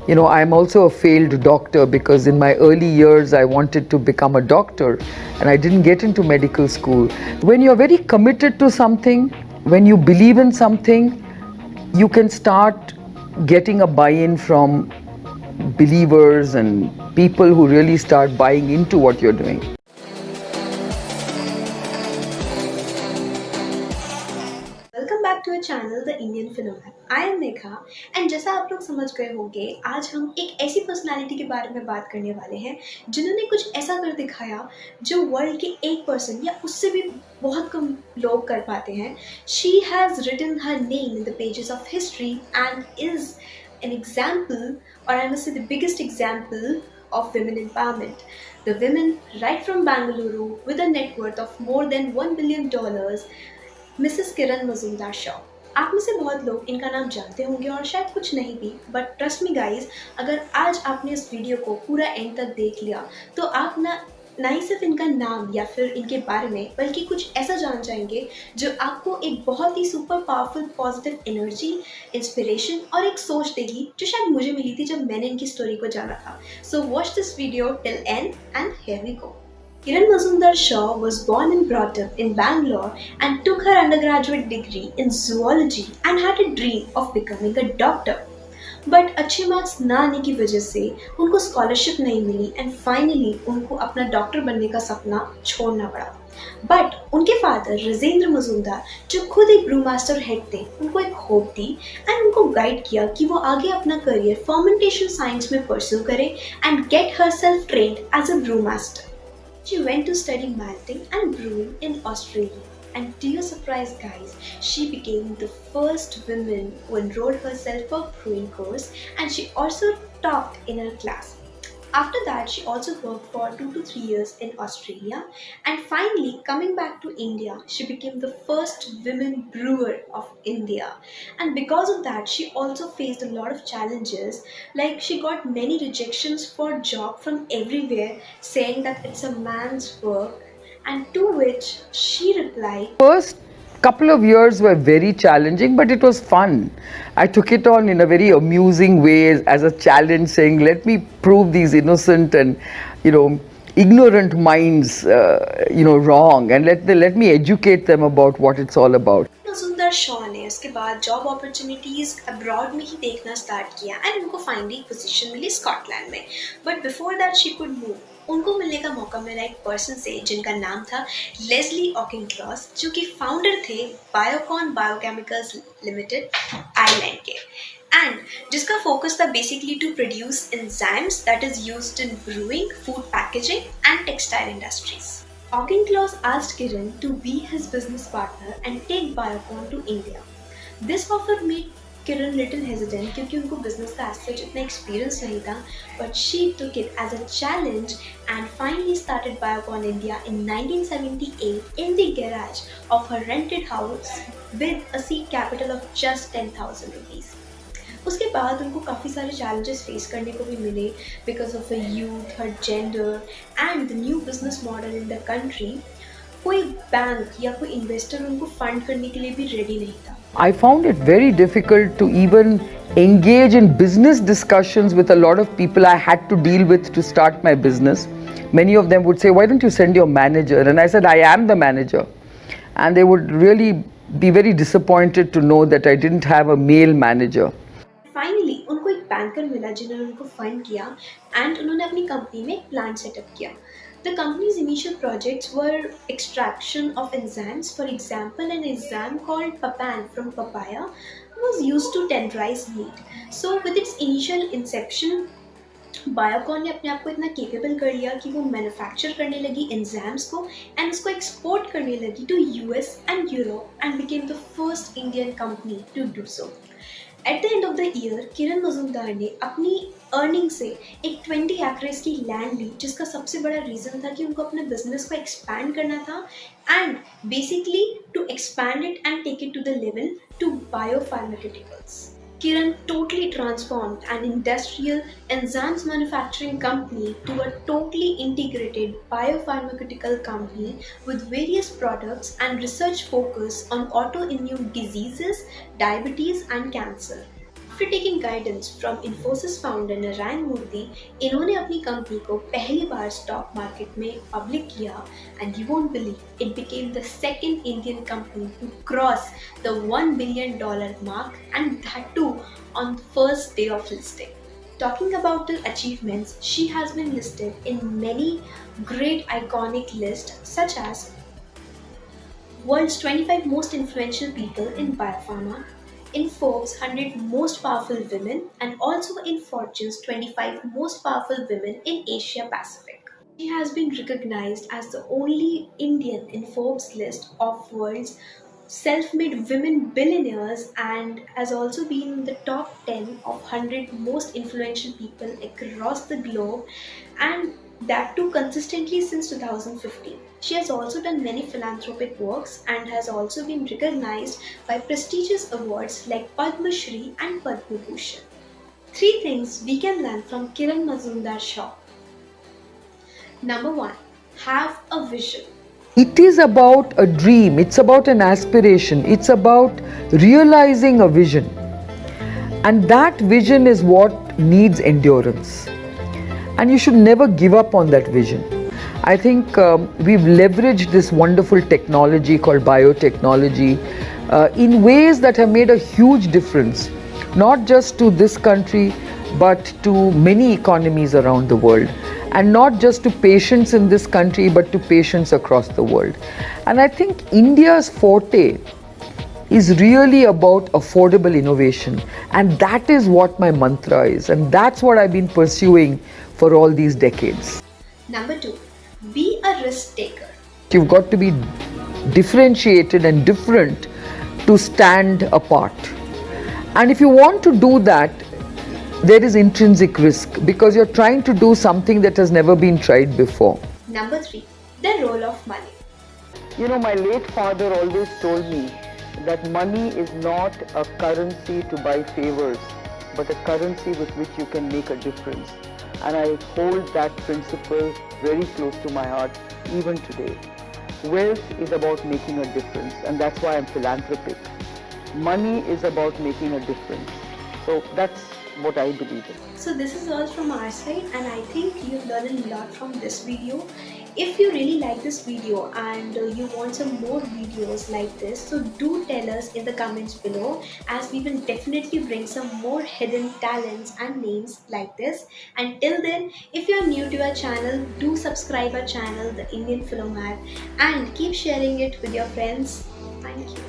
You know, I'm also a failed doctor because in my early years I wanted to become a doctor and I didn't get into medical school. When you're very committed to something, when you believe in something, you can start getting a buy in from believers and people who really start buying into what you're doing. Welcome back to a channel the Indian film है। I M Neha and जैसा आप लोग समझ गए होंगे, आज हम एक ऐसी पर्सनालिटी के बारे में बात करने वाले हैं जिन्होंने कुछ ऐसा कर दिखाया जो वर्ल्ड के 1% या उससे भी बहुत कम लोग कर पाते हैं। She has written her name in the pages of history and is an example, or I must say the biggest example of women empowerment. The women right from Bangalore with a net worth of more than $1 billion, Mrs किरण मजूमदार शॉ। आप में से बहुत लोग इनका नाम जानते होंगे और शायद कुछ नहीं भी, बट ट्रस्ट मी गाइज, अगर आज आपने इस वीडियो को पूरा एंड तक देख लिया तो आप ना ही सिर्फ इनका नाम या फिर इनके बारे में, बल्कि कुछ ऐसा जान जाएंगे जो आपको एक बहुत ही super powerful positive energy, inspiration और एक सोच देगी जो शायद मुझे मिली थी जब मैंने इनकी स्टोरी को जाना था। So watch this video till end and here we go. Kiran Mazumdar Shaw was born and brought up in Bangalore and took her undergraduate degree in zoology and had a dream of becoming a doctor. But अच्छे marks ना आने की वजह से उनको scholarship नहीं मिली and finally उनको अपना डॉक्टर बनने का सपना छोड़ना पड़ा। बट उनके फादर राजेंद्र मजूमदार, जो खुद एक ब्रू मास्टर हेड थे, उनको एक होप दी एंड उनको गाइड किया कि वो आगे अपना करियर फर्मेंटेशन साइंस में परस्यू करे and get herself trained as a brew master. She went to study malting and brewing in Australia. And to your surprise, guys, she became the first woman who enrolled herself for brewing course, and she also topped in her class. After that, she also worked for 2 to 3 years in Australia, and finally, coming back to India, she became the first women brewer of India. And because of that, she also faced a lot of challenges. Like, she got many rejections for job from everywhere, saying that it's a man's work, and to which she replied, First couple of years were very challenging, but it was fun. I took it on in a very amusing way as a challenge, saying, "Let me prove these innocent and, you know, ignorant minds, wrong, and let me educate them about what it's all about." सुंदर शॉ ने उसके बाद job opportunities abroad में ही देखना start किया and उनको finally position मिली Scotland में। But before that she could move, उनको मिलने का मौका मिला एक पर्सन से जिनका नाम था लेस्ली ऑकिंक्लॉस, जो कि फाउंडर थे बायोकॉन बायोकेमिकल्स लिमिटेड आयरलैंड के, एंड जिसका फोकस था basically to produce enzymes that is used in brewing, food packaging and textile industries. Auchincloss asked Kiran to be his business partner and take Biocon to India. This offer made Kiran little hesitant क्योंकि उनको business का as such इतना experience नहीं था, but she took it as a challenge and finally started Biocon India in 1978 in the garage of her rented house with a seed capital of just 10,000 rupees. उसके बाद उनको काफ़ी सारे challenges face करने को भी मिले because of the youth, her gender and the new business model in the country. कोई बैंक या कोई इन्वेस्टर उनको फंड करने के लिए भी रेडी नहीं था। I found it very difficult to even engage in business discussions with a lot of people I had to deal with to start my business. Many of them would say, "Why don't you send your manager?" And I said, "I am the manager." And they would really be very disappointed to know that I didn't have a male manager. Finally उनको एक banker मिला जिन्होंने उनको fund किया and उन्होंने अपनी company में एक प्लांट सेटअप किया। The companies initial projects were extraction of enzymes. For example, an enzyme called papan from papaya was used to tenderize meat. So with its initial inception, Biocon ने अपने आप को इतना केपेबल कर लिया कि वो मैन्युफैक्चर करने लगी एंजाइम्स को एंड उसको एक्सपोर्ट करने लगी to US and Europe and became the first Indian company to do so. At the end of the year, Kiran Mazumdar ने अपनी अर्निंग से एक 20 एकर्स की लैंड ली, जिसका सबसे बड़ा रीज़न था कि उनको अपने बिजनेस को एक्सपैंड करना था and basically to expand it and take it to the level to biopharmaceuticals. Kiran totally transformed an industrial enzymes manufacturing company to a totally integrated biopharmaceutical company with various products and research focus on autoimmune diseases, diabetes and cancer. After taking guidance from Infosys founder Narayan Murthy, इन्होंने अपनी company को पहली बार stock market में public किया and you won't believe it became the second Indian company to cross the $1 billion mark, and that too on the first day of listing. Talking about her achievements, she has been listed in many great iconic lists such as World's 25 most influential people in biopharma, in Forbes 100 most powerful women, and also in Fortune's 25 most powerful women in Asia Pacific. She has been recognized as the only Indian in Forbes list of world's self-made women billionaires, and has also been in the top 10 of 100 most influential people across the globe, and that too consistently since 2015. She has also done many philanthropic works and has also been recognized by prestigious awards like Padma Shri and Padma Bhushan. Three things we can learn from Kiran Mazumdar-Shaw. Number 1. Have a vision. It is about a dream, it's about an aspiration, it's about realizing a vision. And that vision is what needs endurance. And you should never give up on that vision. I think we've leveraged this wonderful technology called biotechnology in ways that have made a huge difference, not just to this country, but to many economies around the world. And not just to patients in this country, but to patients across the world. And I think India's forte is really about affordable innovation. And that is what my mantra is. And that's what I've been pursuing for all these decades. Number 2. Be a risk taker. You've got to be differentiated and different to stand apart. And if you want to do that, there is intrinsic risk because you're trying to do something that has never been tried before. Number 3. The role of money. You know, my late father always told me that money is not a currency to buy favors, but a currency with which you can make a difference. And I hold that principle very close to my heart even today. Wealth is about making a difference, and that's why I'm philanthropic. Money is about making a difference. So that's what I believe in. So this is all from our side, and I think you've learned a lot from this video. If you really like this video and you want some more videos like this, so do tell us in the comments below, as we will definitely bring some more hidden talents and names like this. Until then, if you are new to our channel, do subscribe our channel, The Indian Philomath, and keep sharing it with your friends. Thank you.